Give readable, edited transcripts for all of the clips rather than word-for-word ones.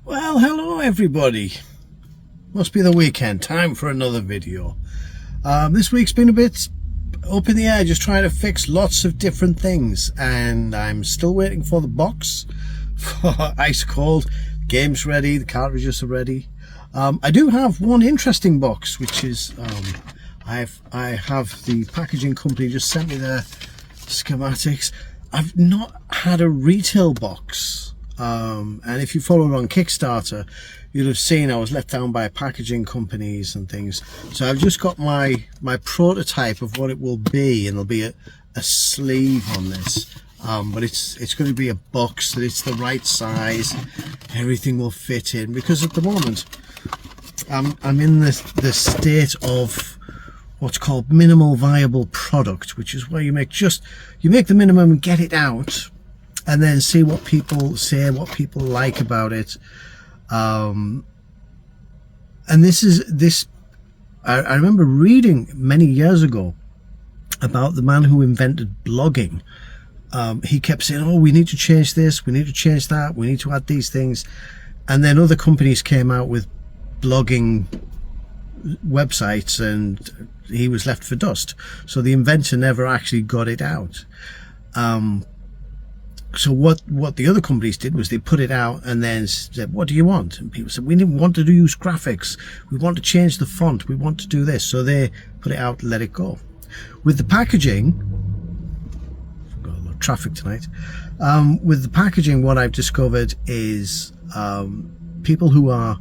Well, hello everybody. Must be the weekend. Time for another video. This week's been a bit up in the air, just trying to fix lots of different things, and I'm still waiting for the box for Ice Cold. Game's ready, the cartridges are ready. I do have one interesting box, which is I have the packaging company just sent me their schematics. I've not had a retail box. And if you followed on Kickstarter, you'll have seen I was let down by packaging companies and things. So I've just got my prototype of what it will be, and there'll be a sleeve on this. But it's going to be a box that it's the right size, everything will fit in, because at the moment I'm in the state of what's called minimal viable product, which is where you make the minimum and get it out, and then see what people say, what people like about it. And I remember reading many years ago about the man who invented blogging. He kept saying, oh, we need to change this, we need to change that, we need to add these things. And then other companies came out with blogging websites, and he was left for dust. So the inventor never actually got it out. So what the other companies did was they put it out and then said, what do you want? And people said, we didn't want to use graphics, we want to change the font, we want to do this. So they put it out and let it go. With the packaging, got a lot of traffic tonight. With the packaging, what I've discovered is people who are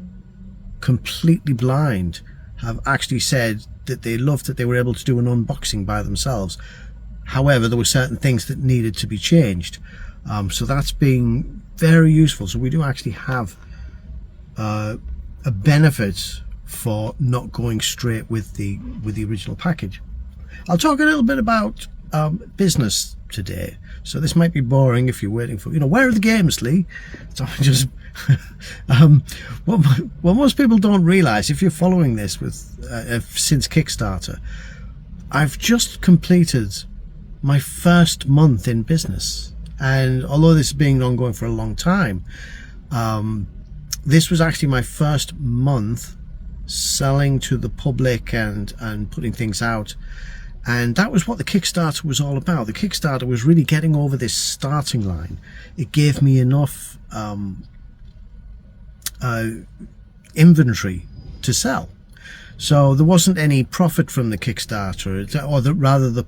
completely blind have actually said that they loved that they were able to do an unboxing by themselves. However, there were certain things that needed to be changed. So that's been very useful. So we do actually have a benefit for not going straight with the original package. I'll talk a little bit about business today. So this might be boring if you're waiting for, where are the games, Lee? So just what most people don't realize, if you're following this with since Kickstarter, I've just completed my first month in business. And although this has been ongoing for a long time, this was actually my first month selling to the public and putting things out. And that was what the Kickstarter was all about. The Kickstarter was really getting over this starting line. It gave me enough inventory to sell. So there wasn't any profit from the Kickstarter, or rather the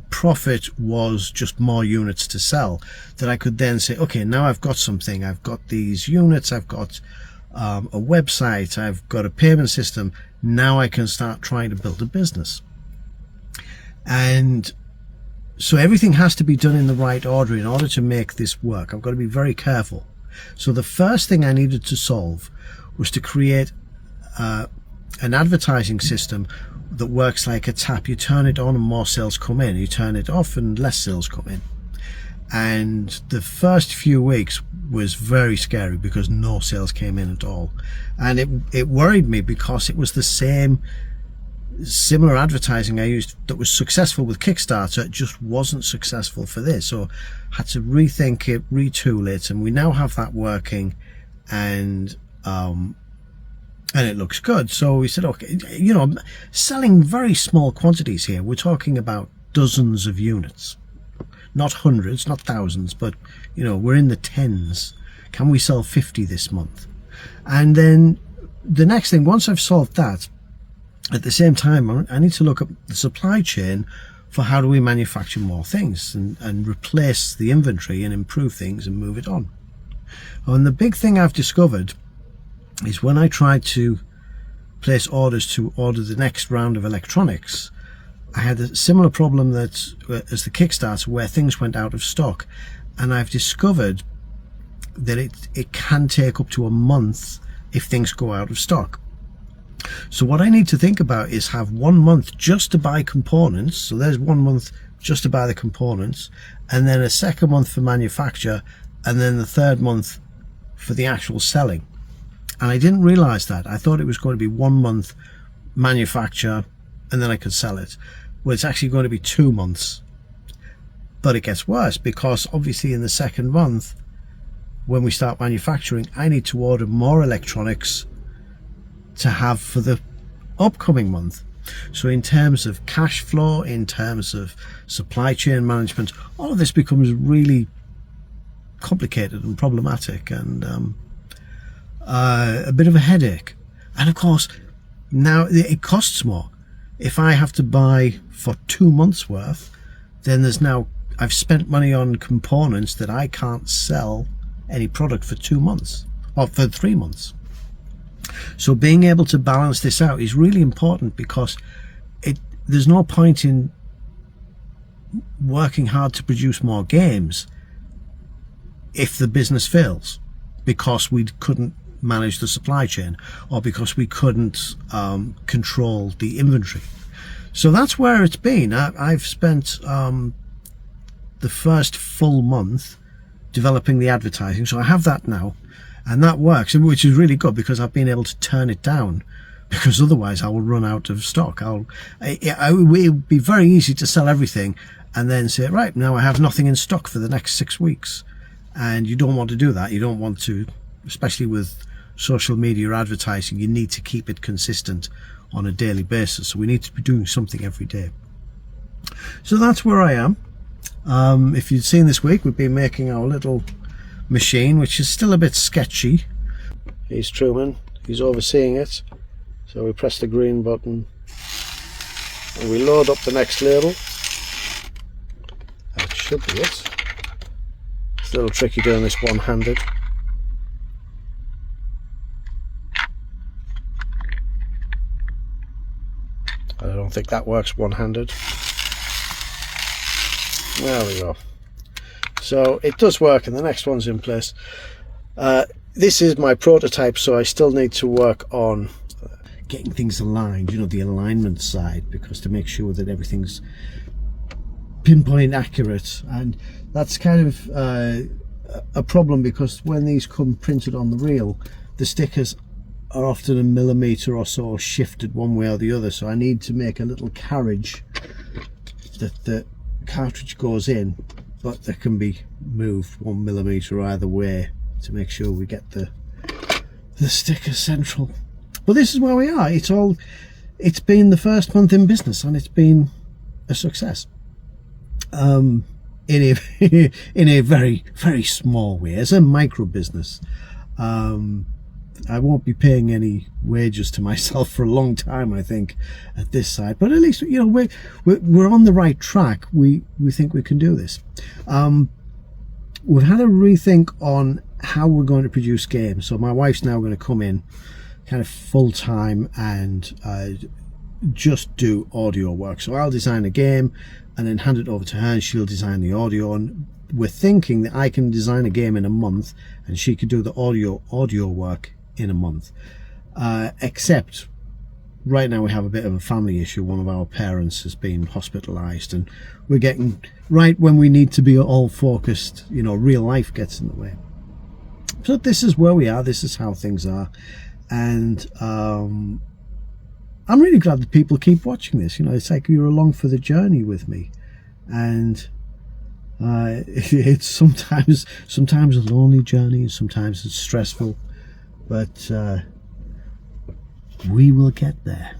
profit was just more units to sell, that I could then say, okay, now I've got something, I've got these units, I've got a website, I've got a payment system, now I can start trying to build a business. And so everything has to be done in the right order in order to make this work. I've got to be very careful. So the first thing I needed to solve was to create an advertising system that works like a tap. You turn it on and more sales come in, you turn it off and less sales come in. And the first few weeks was very scary because no sales came in at all, and it worried me because it was the similar advertising I used that was successful with Kickstarter. It just wasn't successful for this, so I had to rethink it, retool it, and we now have that working, and it looks good. So we said, okay, selling very small quantities here. We're talking about dozens of units, not hundreds, not thousands, but we're in the tens. Can we sell 50 this month? And then the next thing, once I've solved that, at the same time I need to look at the supply chain for how do we manufacture more things and replace the inventory and improve things and move it on. And the big thing I've discovered is when I tried to place orders to order the next round of electronics, I had a similar problem as the Kickstarter, where things went out of stock. And I've discovered that it can take up to a month if things go out of stock. So what I need to think about is have 1 month just to buy components. So there's 1 month just to buy the components, and then a second month for manufacture, and then the third month for the actual selling. And I didn't realize that. I thought it was going to be 1 month manufacture and then I could sell it. Well, it's actually going to be 2 months. But it gets worse, because obviously in the second month when we start manufacturing, I need to order more electronics to have for the upcoming month. So in terms of cash flow, in terms of supply chain management, all of this becomes really complicated and problematic, and a bit of a headache. And of course, now it costs more. If I have to buy for 2 months worth, then I've spent money on components that I can't sell any product for 2 months or for 3 months. So being able to balance this out is really important, because there's no point in working hard to produce more games if the business fails, because we couldn't manage the supply chain, or because we couldn't control the inventory. So that's where it's been. I've spent the first full month developing the advertising, so I have that now, and that works, which is really good, because I've been able to turn it down, because otherwise I will run out of stock. It would be very easy to sell everything and then say, right, now I have nothing in stock for the next 6 weeks, and you don't want to do that. You don't want to, especially with social media advertising, you need to keep it consistent on a daily basis, so we need to be doing something every day. So that's where I am. If you'd seen this week, we've been making our little machine, which is still a bit sketchy. Here's Truman, he's overseeing it. So we press the green button and we load up the next label. That should be it. It's a little tricky doing this one-handed. I don't think that works one-handed. There we go. So it does work, and the next one's in place. This is my prototype, so I still need to work on getting things aligned, the alignment side, because to make sure that everything's pinpoint accurate, and that's kind of a problem, because when these come printed on the reel, the stickers are often a millimetre or so shifted one way or the other, so I need to make a little carriage that the cartridge goes in, but that can be moved 1 millimetre either way to make sure we get the sticker central. But this is where we are. It's been the first month in business, and it's been a success. In a very, very small way, as a micro business. I won't be paying any wages to myself for a long time, I think, at this side. But at least, we're on the right track. We think we can do this. We've had a rethink on how we're going to produce games. So my wife's now going to come in kind of full-time and just do audio work. So I'll design a game and then hand it over to her, and she'll design the audio. And we're thinking that I can design a game in a month and she could do the audio work in a month. Except right now we have a bit of a family issue. One of our parents has been hospitalized, and we're getting right when we need to be all focused, real life gets in the way. So this is where we are. This is how things are. And I'm really glad that people keep watching this. It's like you're along for the journey with me, and it's sometimes a lonely journey, and sometimes it's stressful, but we will get there.